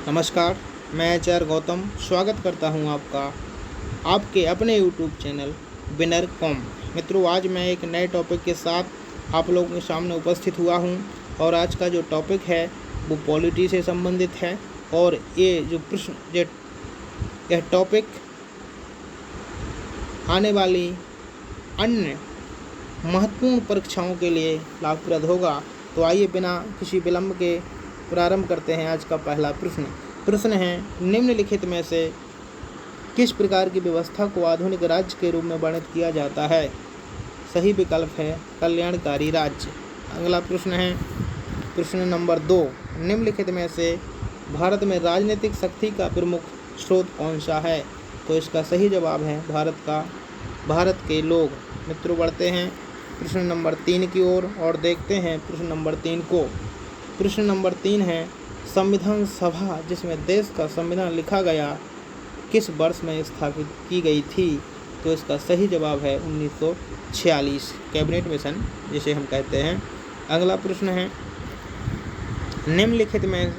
नमस्कार, मैं आचार्य गौतम स्वागत करता हूं आपका आपके अपने यूट्यूब चैनल विनर कॉम। मित्रों, आज मैं एक नए टॉपिक के साथ आप लोगों के सामने उपस्थित हुआ हूं और आज का जो टॉपिक है वो पॉलिटी से संबंधित है। और ये जो प्रश्न यह टॉपिक आने वाली अन्य महत्वपूर्ण परीक्षाओं के लिए लाभप्रद होगा। तो आइए बिना किसी विलंब के प्रारंभ करते हैं आज का पहला प्रश्न है, निम्नलिखित में से किस प्रकार की व्यवस्था को आधुनिक राज्य के रूप में वर्णित किया जाता है? सही विकल्प है कल्याणकारी राज्य। अगला प्रश्न है प्रश्न नंबर 2, निम्नलिखित में से भारत में राजनीतिक शक्ति का प्रमुख स्रोत कौन सा है? तो इसका सही जवाब है भारत के लोग। मित्रों, बढ़ते हैं प्रश्न नंबर 3 की ओर और देखते हैं प्रश्न नंबर 3 को। प्रश्न नंबर 3 है, संविधान सभा जिसमें देश का संविधान लिखा गया किस वर्ष में स्थापित की गई थी? तो इसका सही जवाब है 1946, कैबिनेट मिशन जिसे हम कहते हैं। अगला प्रश्न है, निम्नलिखित में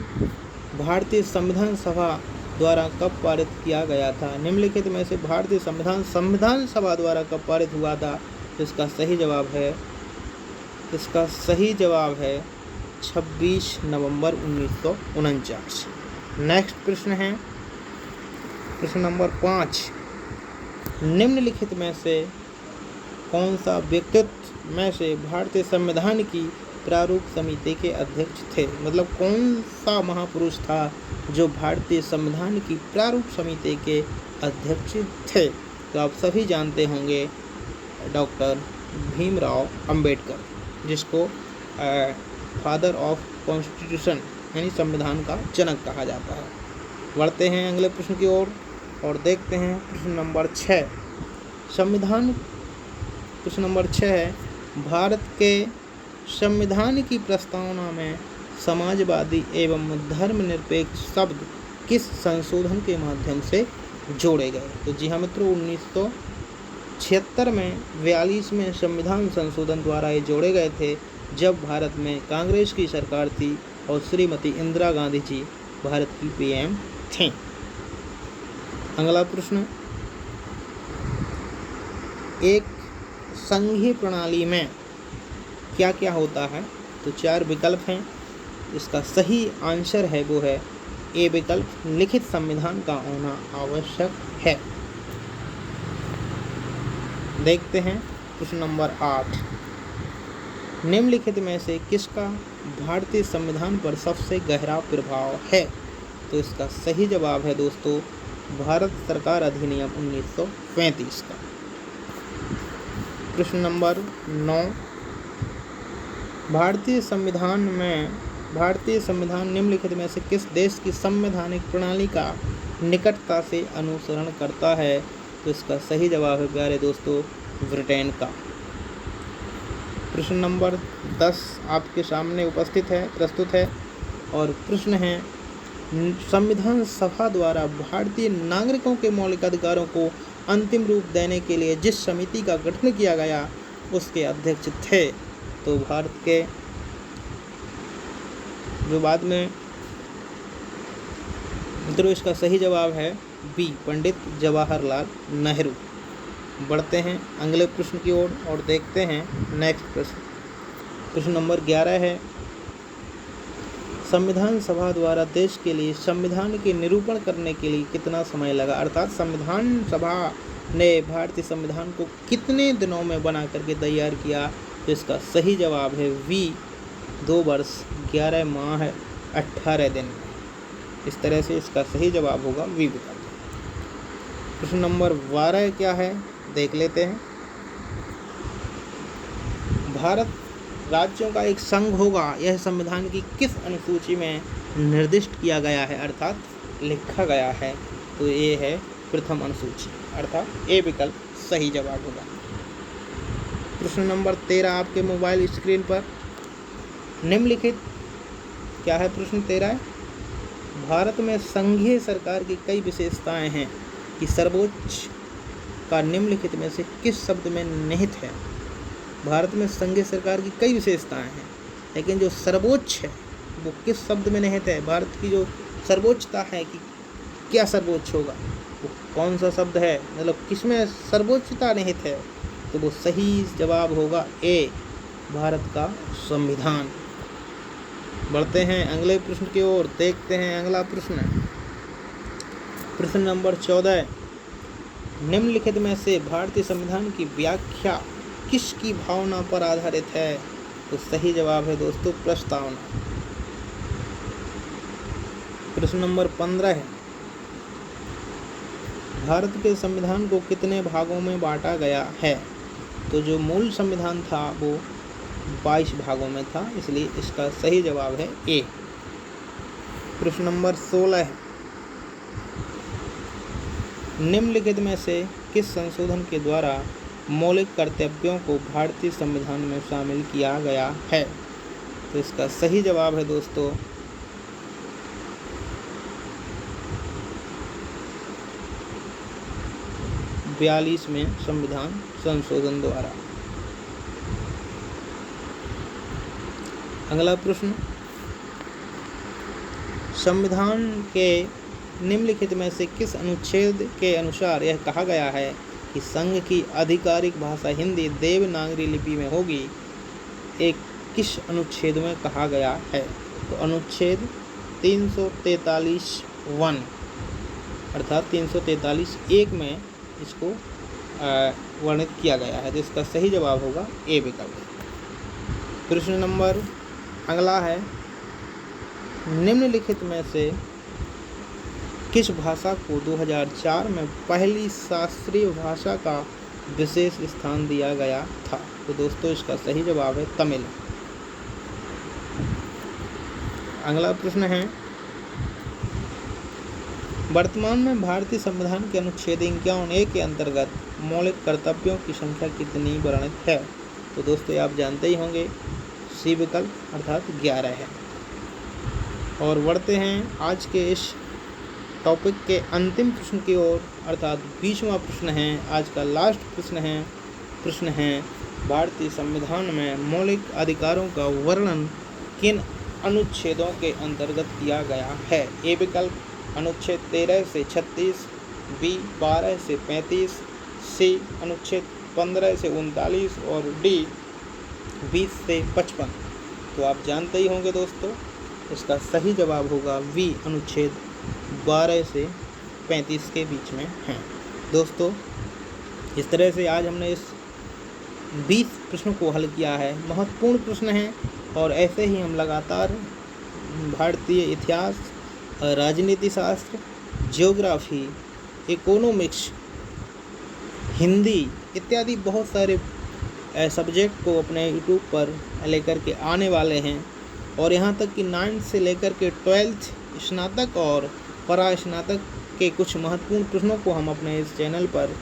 भारतीय संविधान सभा द्वारा कब पारित किया गया था? निम्नलिखित में से भारतीय संविधान सभा द्वारा कब पारित हुआ था? तो इसका सही जवाब है 26 नवंबर 1949। नेक्स्ट प्रश्न है प्रश्न नंबर 5, निम्नलिखित में से कौन सा व्यक्तित्व में से भारतीय संविधान की प्रारूप समिति के अध्यक्ष थे? मतलब कौन सा महापुरुष था जो भारतीय संविधान की प्रारूप समिति के अध्यक्ष थे? तो आप सभी जानते होंगे डॉक्टर भीमराव अंबेडकर, जिसको फादर ऑफ कॉन्स्टिट्यूशन यानी संविधान का जनक कहा जाता है। बढ़ते हैं अगले प्रश्न की ओर और देखते हैं प्रश्न नंबर 6। प्रश्न नंबर 6 है, भारत के संविधान की प्रस्तावना में समाजवादी एवं धर्मनिरपेक्ष शब्द किस संशोधन के माध्यम से जोड़े गए? तो जी हाँ मित्रों, 1976 में 42वें संविधान संशोधन द्वारा ये जोड़े गए थे, जब भारत में कांग्रेस की सरकार थी और श्रीमती इंदिरा गांधी जी भारत की पीएम थीं। अगला प्रश्न, एक संघीय प्रणाली में क्या क्या होता है? तो 4 विकल्प हैं। इसका सही आंसर है वो है ए विकल्प, लिखित संविधान का होना आवश्यक है। देखते हैं प्रश्न नंबर 8, निम्नलिखित में से किसका भारतीय संविधान पर सबसे गहरा प्रभाव है? तो इसका सही जवाब है दोस्तों भारत सरकार अधिनियम 1935 का। प्रश्न नंबर 9, भारतीय संविधान निम्नलिखित में से किस देश की संवैधानिक प्रणाली का निकटता से अनुसरण करता है? तो इसका सही जवाब है प्यारे दोस्तों ब्रिटेन का। प्रश्न नंबर 10 आपके सामने प्रस्तुत है और प्रश्न है, संविधान सभा द्वारा भारतीय नागरिकों के मौलिक अधिकारों को अंतिम रूप देने के लिए जिस समिति का गठन किया गया उसके अध्यक्ष थे? तो भारत के जो बाद में मित्रों, इसका सही जवाब है बी, पंडित जवाहरलाल नेहरू। बढ़ते हैं अगले प्रश्न की ओर और देखते हैं नेक्स्ट प्रश्न नंबर 11 है, संविधान सभा द्वारा देश के लिए संविधान के निरूपण करने के लिए कितना समय लगा? अर्थात संविधान सभा ने भारतीय संविधान को कितने दिनों में बना करके तैयार किया? तो इसका सही जवाब है वी, 2 वर्ष 11 माह 18 दिन। इस तरह से इसका सही जवाब होगा वी विकल्प। प्रश्न नंबर 12 क्या है देख लेते हैं। भारत राज्यों का एक संघ होगा, यह संविधान की किस अनुसूची में निर्दिष्ट किया गया है अर्थात लिखा गया है? तो ये है प्रथम अनुसूची, अर्थात ए विकल्प सही जवाब होगा। प्रश्न नंबर 13 आपके मोबाइल स्क्रीन पर निम्नलिखित क्या है? प्रश्न 13 है, भारत में संघीय सरकार की कई विशेषताएं हैं कि सर्वोच्च का निम्नलिखित में से किस शब्द में निहित है? भारत में संघीय सरकार की कई विशेषताएं हैं, लेकिन जो सर्वोच्च है वो किस शब्द में निहित है? भारत की जो सर्वोच्चता है कि क्या सर्वोच्च होगा, वो कौन सा शब्द है, मतलब किसमें सर्वोच्चता निहित है, तो वो सही जवाब होगा ए, भारत का संविधान। बढ़ते हैं अगले प्रश्न की ओर, देखते हैं अगला प्रश्न। प्रश्न नंबर 14, निम्नलिखित में से भारतीय संविधान की व्याख्या किसकी भावना पर आधारित है, तो सही जवाब है दोस्तों प्रस्तावना। प्रश्न नंबर 15 है, भारत के संविधान को कितने भागों में बांटा गया है, तो जो मूल संविधान था वो 22 भागों में था, इसलिए इसका सही जवाब है ए। प्रश्न नंबर 16 है, निम्नलिखित में से किस संशोधन के द्वारा मौलिक कर्तव्यों को भारतीय संविधान में शामिल किया गया है, तो इसका सही जवाब है दोस्तों 42वें संविधान संशोधन द्वारा। अगला प्रश्न, संविधान के निम्नलिखित में से किस अनुच्छेद के अनुसार यह कहा गया है कि संघ की आधिकारिक भाषा हिंदी देवनागरी लिपि में होगी, एक किस अनुच्छेद में कहा गया है, तो अनुच्छेद 343(1) अर्थात 343(1) में इसको वर्णित किया गया है, तो इसका सही जवाब होगा ए विकल्प। प्रश्न नंबर अगला है, निम्नलिखित में से किस भाषा को 2004 में पहली शास्त्रीय भाषा का विशेष स्थान दिया गया था, तो दोस्तों इसका सही जवाब है तमिल। अगला प्रश्न है, वर्तमान में भारतीय संविधान के अनुच्छेद 51(a) के अंतर्गत मौलिक कर्तव्यों की संख्या कितनी वर्णित है, तो दोस्तों आप जानते ही होंगे सी विकल्प अर्थात 11 है। और बढ़ते हैं आज के इस टॉपिक के अंतिम प्रश्न की ओर, अर्थात 20वां प्रश्न है, आज का लास्ट प्रश्न है भारतीय संविधान में मौलिक अधिकारों का वर्णन किन अनुच्छेदों के अंतर्गत किया गया है, ए विकल्प अनुच्छेद 13 से 36, बी 12 से 35, सी अनुच्छेद 15 से 39 और डी 20 से 55। तो आप जानते ही होंगे दोस्तों, इसका सही जवाब होगा वी, अनुच्छेद 12 से 35 के बीच में हैं। दोस्तों इस तरह से आज हमने इस 20 प्रश्नों को हल किया है, महत्वपूर्ण प्रश्न हैं, और ऐसे ही हम लगातार भारतीय इतिहास, राजनीति शास्त्र, ज्योग्राफी, इकोनॉमिक्स, हिंदी इत्यादि बहुत सारे सब्जेक्ट को अपने यूट्यूब पर लेकर के आने वाले हैं। और यहाँ तक कि 9th से लेकर के 12th स्नातक और परास्नातक के कुछ महत्वपूर्ण प्रश्नों को हम अपने इस चैनल पर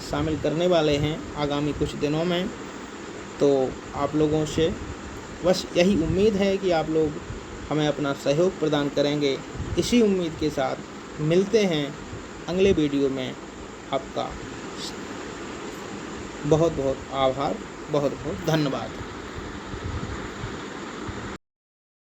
शामिल करने वाले हैं आगामी कुछ दिनों में। तो आप लोगों से बस यही उम्मीद है कि आप लोग हमें अपना सहयोग प्रदान करेंगे। इसी उम्मीद के साथ मिलते हैं अगले वीडियो में। आपका बहुत बहुत आभार, बहुत बहुत धन्यवाद।